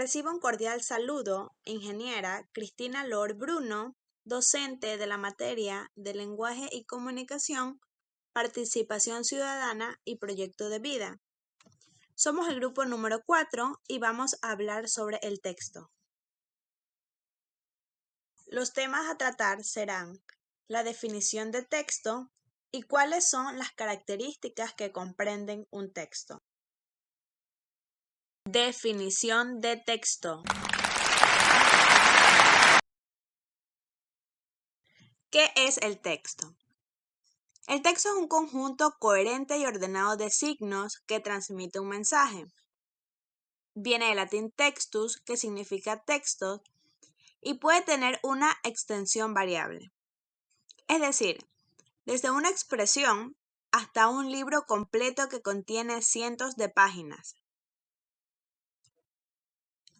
Reciba un cordial saludo, ingeniera Cristina Lor Bruno, docente de la materia de Lenguaje y Comunicación, Participación Ciudadana y Proyecto de Vida. Somos el grupo número 4 y vamos a hablar sobre el texto. Los temas a tratar serán la definición de texto y cuáles son las características que comprenden un texto. Definición de texto. ¿Qué es el texto? El texto es un conjunto coherente y ordenado de signos que transmite un mensaje. Viene del latín textus, que significa texto, y puede tener una extensión variable. Es decir, desde una expresión hasta un libro completo que contiene cientos de páginas.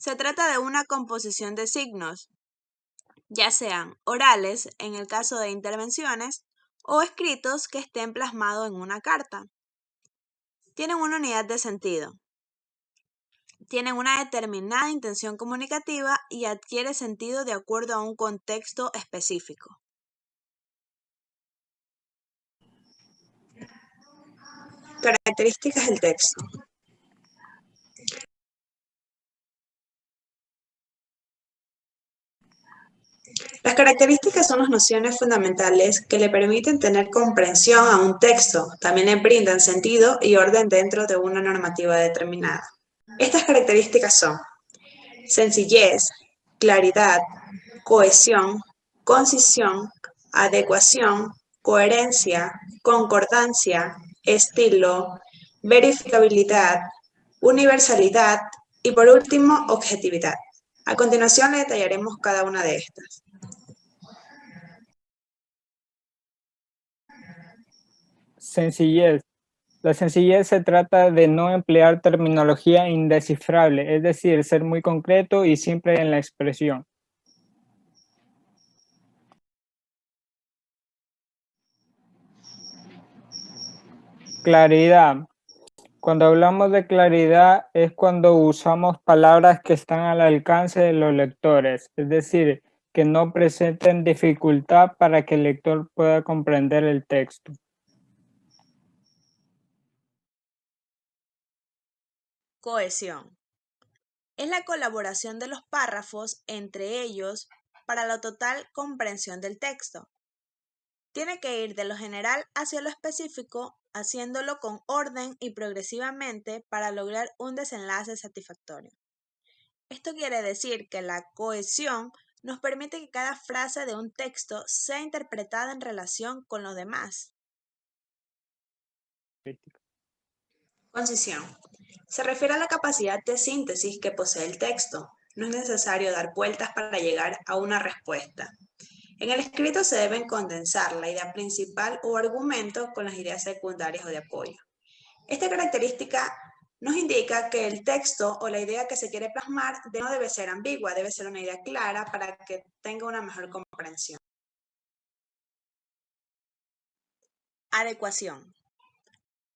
Se trata de una composición de signos, ya sean orales en el caso de intervenciones o escritos que estén plasmados en una carta. Tienen una unidad de sentido. Tienen una determinada intención comunicativa y adquiere sentido de acuerdo a un contexto específico. Características del texto. Las características son las nociones fundamentales que le permiten tener comprensión a un texto, también le brindan sentido y orden dentro de una normativa determinada. Estas características son sencillez, claridad, cohesión, concisión, adecuación, coherencia, concordancia, estilo, verificabilidad, universalidad y por último, objetividad. A continuación le detallaremos cada una de estas. Sencillez. La sencillez se trata de no emplear terminología indescifrable, es decir, ser muy concreto y simple en la expresión. Claridad. Cuando hablamos de claridad es cuando usamos palabras que están al alcance de los lectores, es decir, que no presenten dificultad para que el lector pueda comprender el texto. Cohesión. Es la colaboración de los párrafos entre ellos para la total comprensión del texto. Tiene que ir de lo general hacia lo específico, haciéndolo con orden y progresivamente para lograr un desenlace satisfactorio. Esto quiere decir que la cohesión nos permite que cada frase de un texto sea interpretada en relación con los demás. Concisión. Se refiere a la capacidad de síntesis que posee el texto. No es necesario dar vueltas para llegar a una respuesta. En el escrito se deben condensar la idea principal o argumento con las ideas secundarias o de apoyo. Esta característica nos indica que el texto o la idea que se quiere plasmar no debe ser ambigua, debe ser una idea clara para que tenga una mejor comprensión. Adecuación.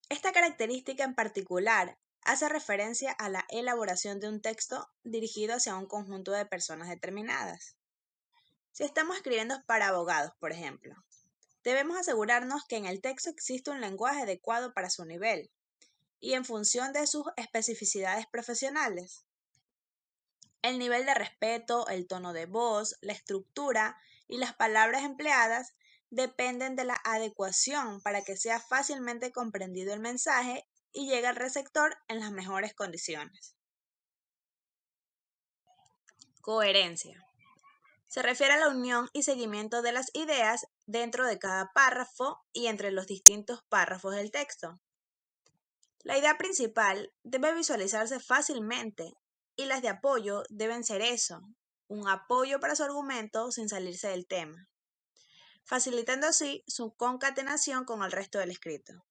Esta característica en particular hace referencia a la elaboración de un texto dirigido hacia un conjunto de personas determinadas. Si estamos escribiendo para abogados, por ejemplo, debemos asegurarnos que en el texto existe un lenguaje adecuado para su nivel y en función de sus especificidades profesionales. El nivel de respeto, el tono de voz, la estructura y las palabras empleadas dependen de la adecuación para que sea fácilmente comprendido el mensaje y llegue al receptor en las mejores condiciones. Coherencia. Se refiere a la unión y seguimiento de las ideas dentro de cada párrafo y entre los distintos párrafos del texto. La idea principal debe visualizarse fácilmente y las de apoyo deben ser eso, un apoyo para su argumento sin salirse del tema, facilitando así su concatenación con el resto del escrito.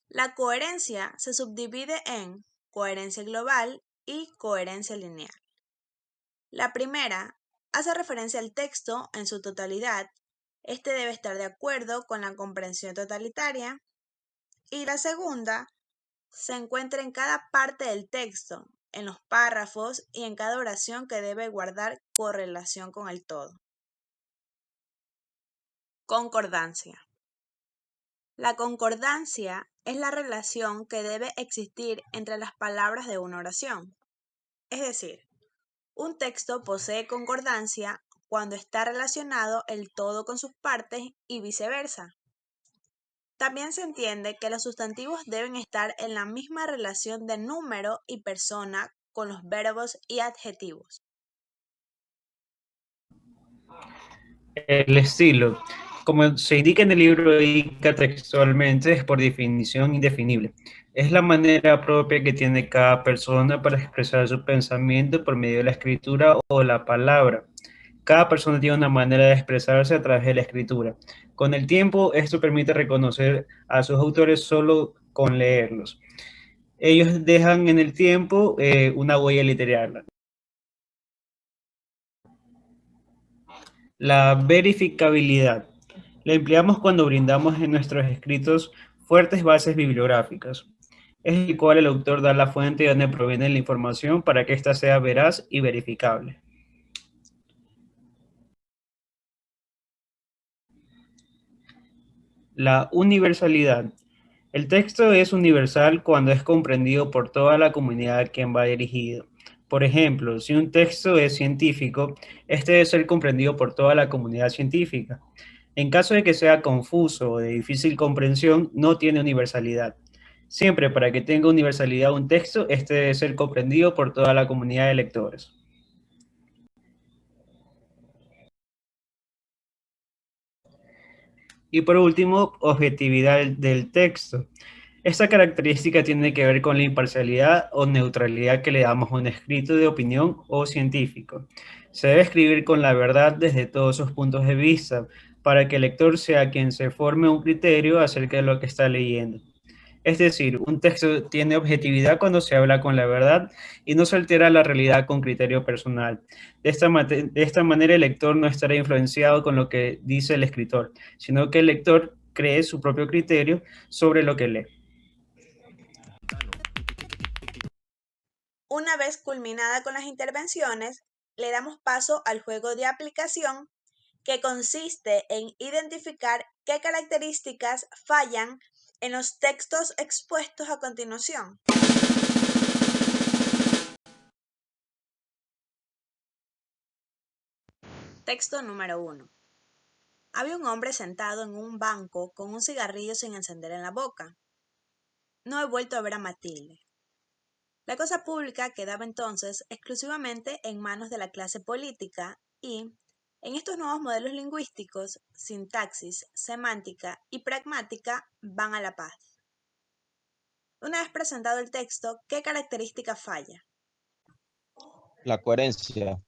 La coherencia se subdivide en coherencia global y coherencia lineal. La primera hace referencia al texto en su totalidad. Este debe estar de acuerdo con la comprensión totalitaria. Y la segunda se encuentra en cada parte del texto, en los párrafos y en cada oración que debe guardar correlación con el todo. Concordancia. La concordancia es la relación que debe existir entre las palabras de una oración. Es decir, un texto posee concordancia cuando está relacionado el todo con sus partes y viceversa. También se entiende que los sustantivos deben estar en la misma relación de número y persona con los verbos y adjetivos. El estilo, como se indica en el libro ICA textualmente, es por definición indefinible. Es la manera propia que tiene cada persona para expresar su pensamiento por medio de la escritura o la palabra. Cada persona tiene una manera de expresarse a través de la escritura. Con el tiempo, esto permite reconocer a sus autores solo con leerlos. Ellos dejan en el tiempo una huella literaria. La verificabilidad. La empleamos cuando brindamos en nuestros escritos fuertes bases bibliográficas, es el cual el autor da la fuente de donde proviene la información para que ésta sea veraz y verificable. La universalidad. El texto es universal cuando es comprendido por toda la comunidad a quien va dirigido. Por ejemplo, si un texto es científico, este debe ser comprendido por toda la comunidad científica. En caso de que sea confuso o de difícil comprensión, no tiene universalidad. Siempre para que tenga universalidad un texto, este debe ser comprendido por toda la comunidad de lectores. Y por último, objetividad del texto. Esta característica tiene que ver con la imparcialidad o neutralidad que le damos a un escrito de opinión o científico. Se debe escribir con la verdad desde todos sus puntos de vista, para que el lector sea quien se forme un criterio acerca de lo que está leyendo. Es decir, un texto tiene objetividad cuando se habla con la verdad y no se altera la realidad con criterio personal. De esta manera el lector no estará influenciado con lo que dice el escritor, sino que el lector cree su propio criterio sobre lo que lee. Una vez culminada con las intervenciones, le damos paso al juego de aplicación, que consiste en identificar qué características fallan en los textos expuestos a continuación. Texto número 1. Había un hombre sentado en un banco con un cigarrillo sin encender en la boca. No he vuelto a ver a Matilde. La cosa pública quedaba entonces exclusivamente en manos de la clase política y, en estos nuevos modelos lingüísticos, sintaxis, semántica y pragmática van a la paz. Una vez presentado el texto, ¿qué característica falla? La coherencia.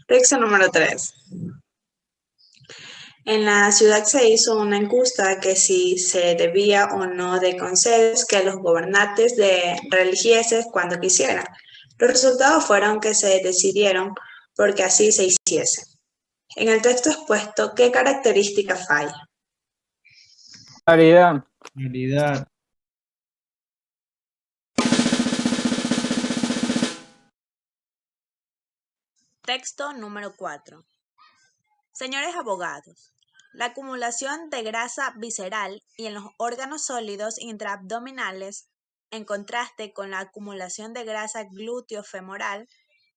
Texto número 3. En la ciudad se hizo una encuesta que si se debía o no de consejos que los gobernantes religiesen cuando quisieran. Los resultados fueron que se decidieron porque así se hiciese. En el texto expuesto, ¿qué característica falla? Claridad. Realidad. Texto número 4. Señores abogados, la acumulación de grasa visceral y en los órganos sólidos intraabdominales, en contraste con la acumulación de grasa glúteo-femoral,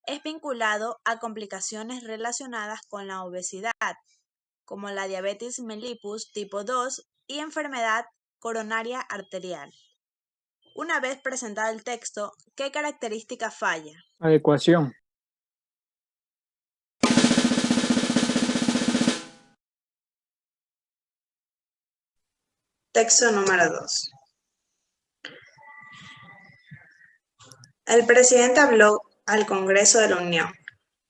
es vinculado a complicaciones relacionadas con la obesidad, como la diabetes mellitus tipo 2 y enfermedad coronaria arterial. Una vez presentado el texto, ¿qué característica falla? Adecuación. Texto número 2. El presidente habló al Congreso de la Unión,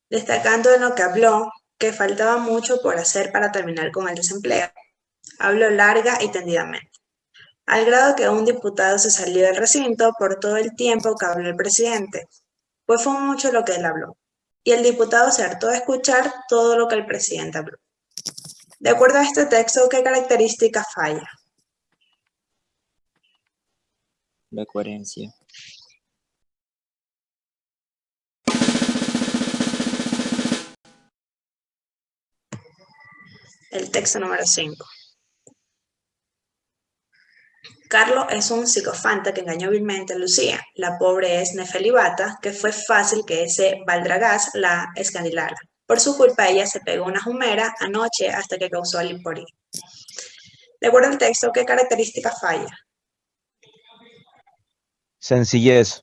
destacando en lo que habló que faltaba mucho por hacer para terminar con el desempleo. Habló larga y tendidamente, al grado que un diputado se salió del recinto por todo el tiempo que habló el presidente, pues fue mucho lo que él habló, y el diputado se hartó de escuchar todo lo que el presidente habló. De acuerdo a este texto, ¿qué característica falla? La coherencia. El texto número 5. Carlos es un psicofanta que engañó vilmente a Lucía. La pobre es Nefelibata, que fue fácil que ese Baldragás la escandilara. Por su culpa ella se pegó una jumera anoche hasta que causó el hiporí. De acuerdo al texto, ¿qué característica falla? Sencillez.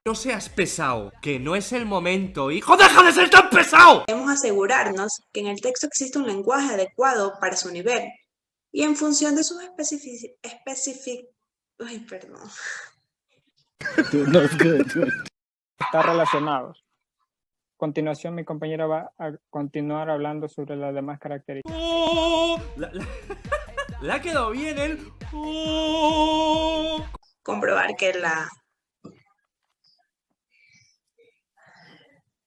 No seas pesado, que no es el momento, hijo, deja de ser tan pesado. Debemos asegurarnos que en el texto existe un lenguaje adecuado para su nivel y en función de sus Ay, perdón. Está relacionado. A continuación, mi compañera va a continuar hablando sobre las demás características. Le ha quedado bien el... Comprobar que la...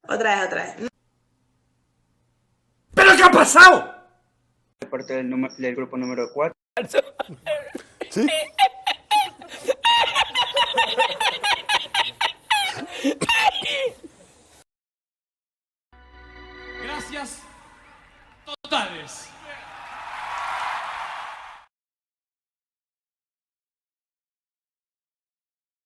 Otra vez. ¿Pero qué ha pasado? Parte del grupo número 4. ¿Sí?